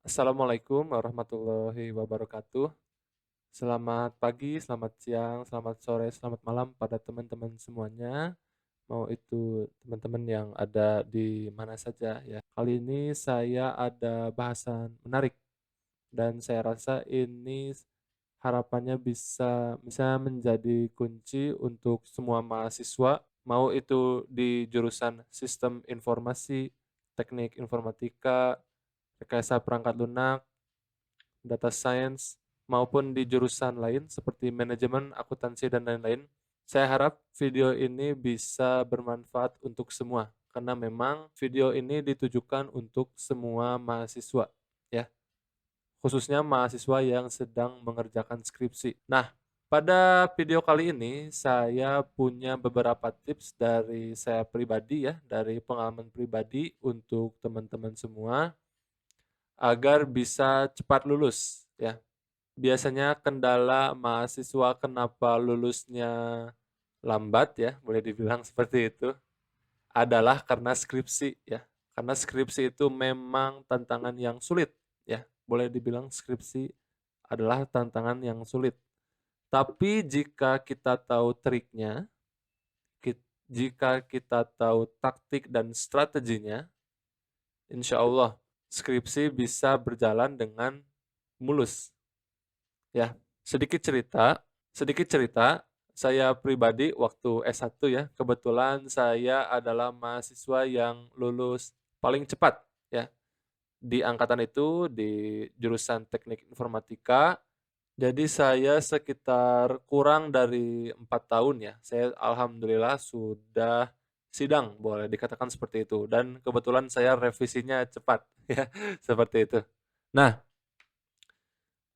Assalamualaikum warahmatullahi wabarakatuh. Selamat pagi, selamat siang, selamat sore, selamat malam pada teman-teman semuanya. Mau itu teman-teman yang ada di mana saja ya. Kali ini saya ada bahasan menarik dan saya rasa ini harapannya bisa bisa menjadi kunci untuk semua mahasiswa, mau itu di jurusan Sistem Informasi, Teknik Informatika, Rekayasa Perangkat Lunak, Data Science, maupun di jurusan lain seperti manajemen, akuntansi, dan lain-lain. Saya harap video ini bisa bermanfaat untuk semua, karena memang video ini ditujukan untuk semua mahasiswa, ya, khususnya mahasiswa yang sedang mengerjakan skripsi. Nah, pada video kali ini saya punya beberapa tips dari saya pribadi ya, dari pengalaman pribadi untuk teman-teman semua agar bisa cepat lulus ya. Biasanya kendala mahasiswa kenapa lulusnya lambat ya, boleh dibilang seperti itu, adalah karena skripsi ya. Karena skripsi itu memang tantangan yang sulit ya. Boleh dibilang skripsi adalah tantangan yang sulit. Tapi jika kita tahu triknya, jika kita tahu taktik dan strateginya, insya Allah skripsi bisa berjalan dengan mulus. Ya, sedikit cerita, saya pribadi waktu S1 ya, kebetulan saya adalah mahasiswa yang lulus paling cepat ya di angkatan itu di jurusan Teknik Informatika. Jadi saya sekitar kurang dari 4 tahun ya. Saya alhamdulillah sudah sidang, boleh dikatakan seperti itu. Dan kebetulan saya revisinya cepat ya, seperti itu. Nah,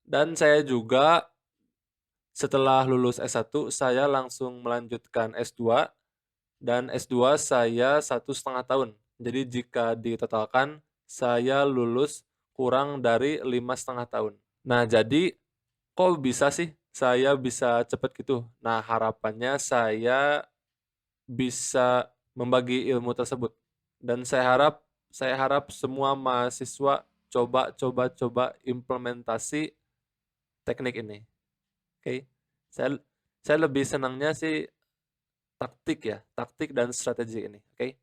dan saya juga setelah lulus S1, saya langsung melanjutkan S2, dan S2 saya 1,5 tahun. Jadi jika ditotalkan, saya lulus kurang dari 5,5 tahun. Nah, jadi kok bisa sih saya bisa cepat gitu? Nah, harapannya saya bisa membagi ilmu tersebut. Dan saya harap semua mahasiswa coba implementasi teknik ini. Oke. Saya saya lebih senangnya sih taktik dan strategi ini, oke?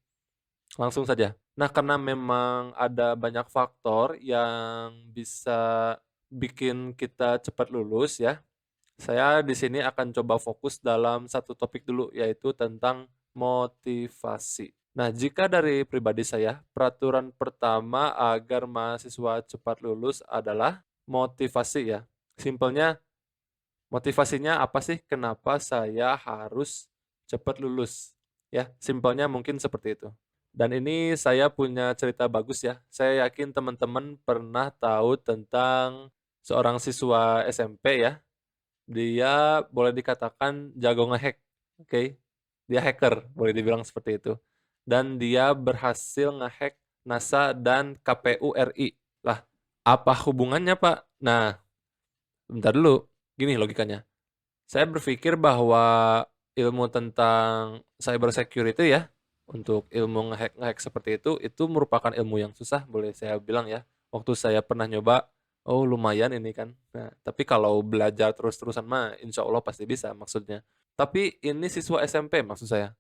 Langsung saja. Nah, karena memang ada banyak faktor yang bisa bikin kita cepat lulus ya, saya di sini akan coba fokus dalam satu topik dulu, yaitu tentang motivasi. Nah, jika dari pribadi saya, peraturan pertama agar mahasiswa cepat lulus adalah motivasi ya. Simpelnya, motivasinya apa sih? Kenapa saya harus cepat lulus? Ya, simpelnya mungkin seperti itu. Dan ini saya punya cerita bagus ya. Saya yakin teman-teman pernah tahu tentang seorang siswa SMP ya. Dia boleh dikatakan jago ngehack, oke? Dia hacker, boleh dibilang seperti itu. Dan dia berhasil ngehack NASA dan KPU RI. Lah, apa hubungannya, Pak? Nah, bentar dulu. Gini logikanya. Saya berpikir bahwa ilmu tentang cyber security ya, untuk ilmu ngehack-ngehack seperti itu merupakan ilmu yang susah, boleh saya bilang ya. Waktu saya pernah nyoba, oh lumayan ini kan. Nah, tapi kalau belajar terus-terusan mah insya Allah pasti bisa maksudnya. Tapi ini siswa SMP maksud saya.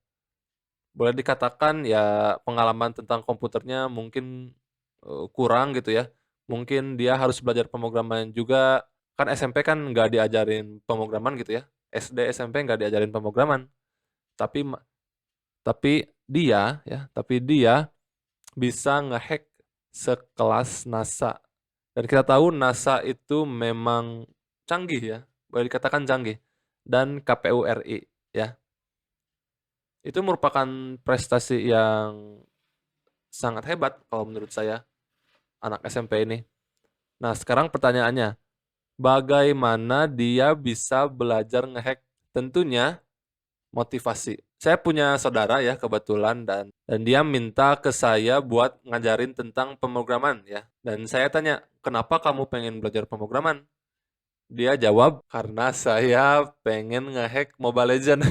Boleh dikatakan ya pengalaman tentang komputernya mungkin kurang gitu ya. Mungkin dia harus belajar pemrograman juga. Kan SMP kan nggak diajarin pemrograman gitu ya. SD, SMP nggak diajarin pemrograman. Tapi tapi dia bisa ngehack sekelas NASA. Dan kita tahu NASA itu memang canggih ya, boleh dikatakan canggih. Dan KPU RI ya. Itu merupakan prestasi yang sangat hebat kalau menurut saya, anak SMP ini. Nah, sekarang pertanyaannya, bagaimana dia bisa belajar ngehack? Tentunya motivasi. Saya punya saudara ya kebetulan dan dia minta ke saya buat ngajarin tentang pemrograman ya. Dan saya tanya, "Kenapa kamu pengen belajar pemrograman?" Dia jawab, "Karena saya pengen ngehack Mobile Legends."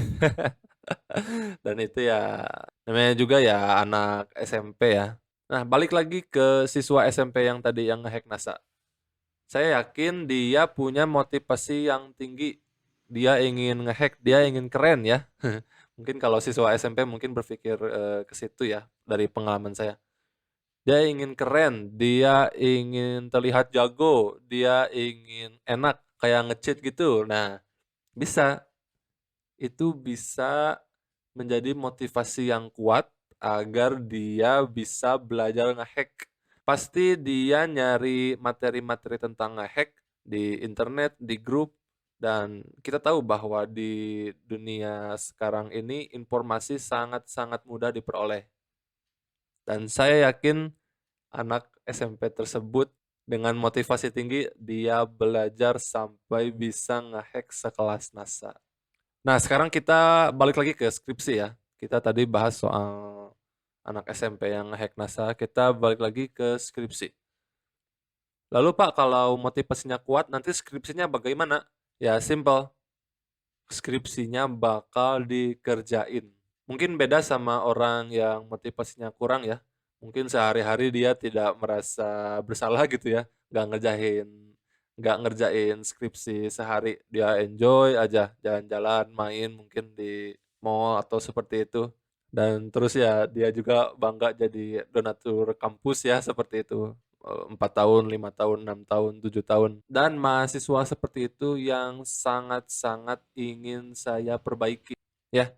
Dan itu ya namanya juga ya anak SMP ya. Nah, balik lagi ke siswa SMP yang tadi yang ngehack NASA. Saya yakin dia punya motivasi yang tinggi. Dia ingin ngehack, dia ingin keren ya. Mungkin kalau siswa SMP mungkin berpikir ke situ ya dari pengalaman saya. Dia ingin keren, dia ingin terlihat jago, dia ingin enak kayak nge-cheat gitu. Nah, bisa itu bisa menjadi motivasi yang kuat agar dia bisa belajar ngehack. Pasti dia nyari materi-materi tentang ngehack di internet, di grup, dan kita tahu bahwa di dunia sekarang ini informasi sangat-sangat mudah diperoleh. Dan saya yakin anak SMP tersebut dengan motivasi tinggi dia belajar sampai bisa ngehack sekelas NASA. Nah, sekarang kita balik lagi ke skripsi ya. Kita tadi bahas soal anak SMP yang ngehack NASA, kita balik lagi ke skripsi. Lalu Pak, kalau motivasinya kuat, nanti skripsinya bagaimana? Ya, simple. Skripsinya bakal dikerjain. Mungkin beda sama orang yang motivasinya kurang ya. Mungkin sehari-hari dia tidak merasa bersalah gitu ya, nggak ngerjain skripsi sehari. Dia enjoy aja jalan-jalan, main mungkin di mall atau seperti itu. Dan terus ya dia juga bangga jadi donatur kampus ya seperti itu. 4 tahun, 5 tahun, 6 tahun, 7 tahun. Dan mahasiswa seperti itu yang sangat-sangat ingin saya perbaiki. Ya,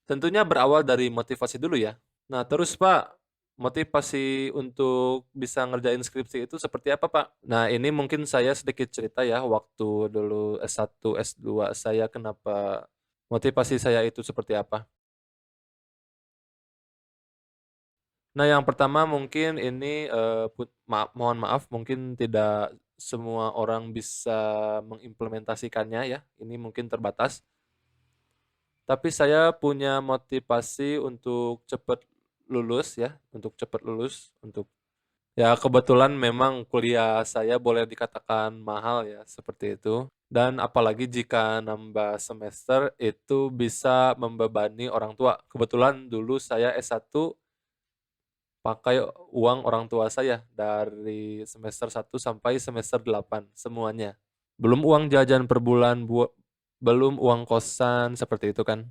tentunya berawal dari motivasi dulu ya. Nah, terus Pak, motivasi untuk bisa ngerjain skripsi itu seperti apa Pak? Nah, ini mungkin saya sedikit cerita ya, waktu dulu S1, S2 saya kenapa motivasi saya itu seperti apa. Nah, yang pertama mungkin ini, mohon maaf mungkin tidak semua orang bisa mengimplementasikannya ya, ini mungkin terbatas. Tapi saya punya motivasi untuk cepat lulus ya, untuk cepat lulus, ya kebetulan memang kuliah saya boleh dikatakan mahal ya, seperti itu. Dan apalagi jika nambah semester itu bisa membebani orang tua. Kebetulan dulu saya S1 pakai uang orang tua saya dari semester 1 sampai semester 8 semuanya. Belum uang jajan per bulan, belum uang kosan seperti itu kan.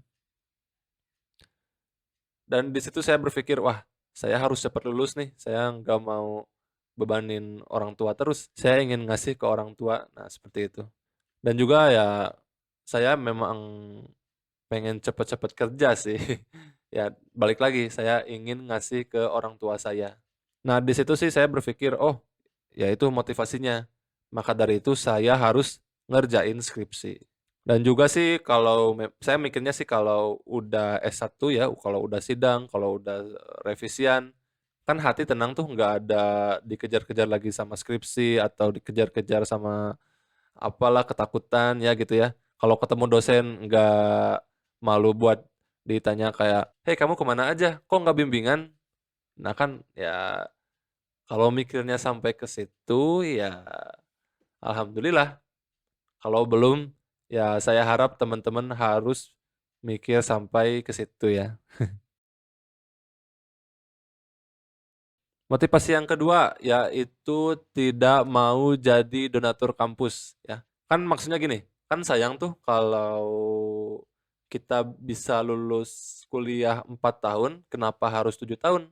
Dan di situ saya berpikir, wah, saya harus cepat lulus nih. Saya nggak mau bebanin orang tua terus. Saya ingin ngasih ke orang tua. Nah, seperti itu. Dan juga ya saya memang pengen cepet-cepet kerja sih. Ya, balik lagi, saya ingin ngasih ke orang tua saya. Nah, di situ sih saya berpikir, oh, ya itu motivasinya. Maka dari itu saya harus ngerjain skripsi. Dan juga sih kalau saya mikirnya sih kalau udah S1 ya, kalau udah sidang, kalau udah revisian, kan hati tenang tuh nggak ada dikejar-kejar lagi sama skripsi atau dikejar-kejar sama apalah ketakutan ya gitu ya. Kalau ketemu dosen nggak malu buat ditanya kayak, hei kamu kemana aja? Kok nggak bimbingan? Nah kan ya kalau mikirnya sampai ke situ ya alhamdulillah. Kalau belum ya saya harap teman-teman harus mikir sampai ke situ ya. Motivasi yang kedua yaitu tidak mau jadi donatur kampus ya. Kan maksudnya gini, kan sayang tuh kalau kita bisa lulus kuliah 4 tahun, kenapa harus 7 tahun?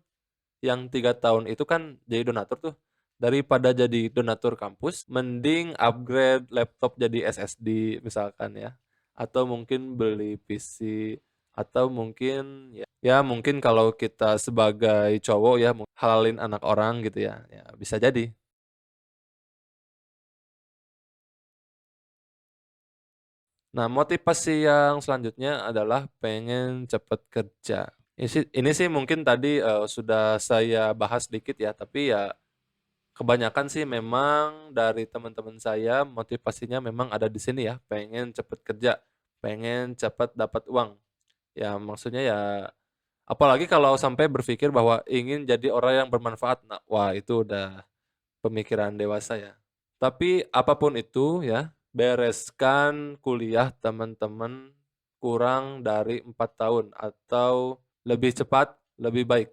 Yang 3 tahun itu kan jadi donatur tuh. Daripada jadi donatur kampus, mending upgrade laptop jadi SSD misalkan ya. Atau mungkin beli PC, atau mungkin ya mungkin kalau kita sebagai cowok ya halalin anak orang gitu ya. Ya bisa jadi. Nah, motivasi yang selanjutnya adalah pengen cepet kerja. Ini sih mungkin tadi sudah saya bahas sedikit ya, tapi ya kebanyakan sih memang dari teman-teman saya motivasinya memang ada di sini ya, pengen cepet kerja, pengen cepet dapat uang. Ya maksudnya ya apalagi kalau sampai berpikir bahwa ingin jadi orang yang bermanfaat. Nah, wah itu udah pemikiran dewasa ya. Tapi apapun itu ya, bereskan kuliah teman-teman kurang dari 4 tahun atau lebih cepat lebih baik.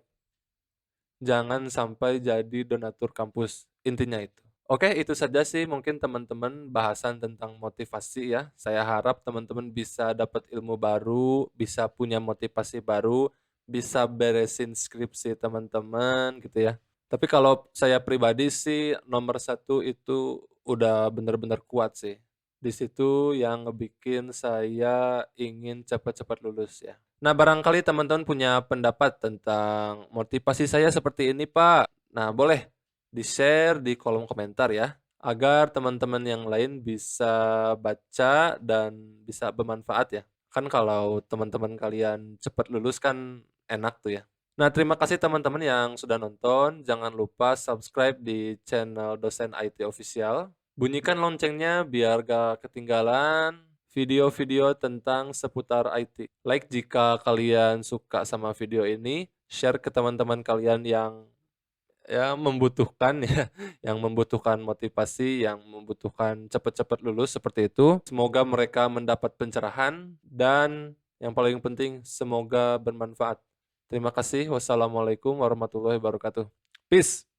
jangan sampai jadi donatur kampus, intinya itu. Oke, itu saja sih mungkin teman-teman bahasan tentang motivasi ya. Saya harap teman-teman bisa dapat ilmu baru, bisa punya motivasi baru, bisa beresin skripsi teman-teman gitu ya. Tapi kalau saya pribadi sih nomor satu itu udah bener-bener kuat sih. Di situ yang ngebikin saya ingin cepat-cepat lulus ya. Nah, barangkali teman-teman punya pendapat tentang motivasi saya seperti ini, Pak. Nah, boleh di-share di kolom komentar ya, agar teman-teman yang lain bisa baca dan bisa bermanfaat ya. Kan kalau teman-teman kalian cepat lulus kan enak tuh ya. Nah, terima kasih teman-teman yang sudah nonton. Jangan lupa subscribe di channel Dosen IT Official. Bunyikan loncengnya biar gak ketinggalan video-video tentang seputar IT. Like jika kalian suka sama video ini, share ke teman-teman kalian yang membutuhkan ya, yang membutuhkan motivasi, yang membutuhkan cepat-cepat lulus seperti itu. Semoga mereka mendapat pencerahan dan yang paling penting semoga bermanfaat. Terima kasih. Wassalamualaikum warahmatullahi wabarakatuh. Peace.